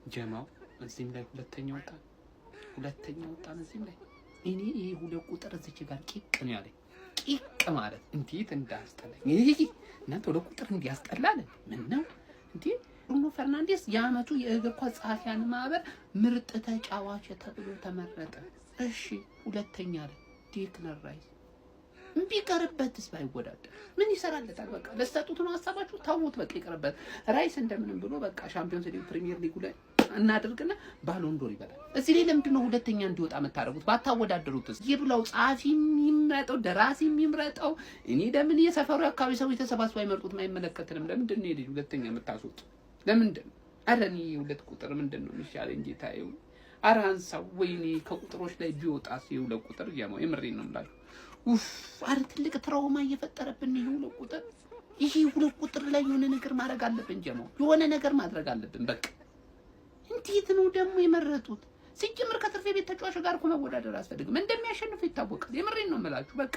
ጀማው እዚህም ላይ ሁለተኛ ወጣን እዚህም ላይ እኔ ይሄ ሁለት ቁጥር እዚች ጋር ቂቅ ነው ያለኝ። ቂቅ ማለት እንዴት እንዳስጠላኝ ይሄ እናንተ ሁለት ቁጥር እንዲያስጠላል ምን ነው እንዴ? ብሩኖ ፈርናንዴስ የዓመቱ የእግር ኳስ ጸሐፊያን ማህበር ምርጥ ተጫዋች ተብሎ ተመረጠ። እሺ ሁለተኛ ላይ ዴክለር ራይስ ቢቀርበትስ ባይወዳደር ምን ይሰራለታል? በቃ ለስተጡት ነው ሐሳባችሁ። ታውት በቃ ይቀርበት። ራይስ እንደምንም ብሎ በቃ ሻምፒዮንስ ሊግ ፕሪሚየር ሊግ ላይ እናድርግና ባሎን ዶር ይበላል። እዚህ ላይ ለምንድን ነው ሁለተኛ እንዲወጣ መታረጉት? ባታወዳደሩትስ? ይብላው ጸሐፊ የሚመረጠው ደራሲ የሚመረጠው እኔ ለምን የሰፈሩ አካባቢ ሰው የተሰባስበው አይመርጡትም? አይመለከትንም። ለምንድን ነው የልጅ ሁለተኛ የምታስወጡ? ለምንድን ነው? አረ እኔ ሁለት ቁጥር ምንድን ነው የሚሻለኝ ጌታዬ? አረ አንሳው ወይኔ ከቁጥሮች ላይ ቢወጣስ የሁለት ቁጥር ጀማው የምሬን ነው የምላችሁ። አረ ትልቅ ትራውማ እየፈጠረብን ነው ሁለት ቁጥር። ይሄ ሁለት ቁጥር ላይ የሆነ ነገር ማድረግ አለብን ጀማው፣ የሆነ ነገር ማድረግ አለብን በቃ። እንዴት ነው ደግሞ የመረጡት? ሲጀምር ከትርፌ ቤት ተጫዋች ጋር እኮ መወዳደር አያስፈልግም። እንደሚያሸንፍ ይታወቃል። የምሬን ነው የምላችሁ በቃ።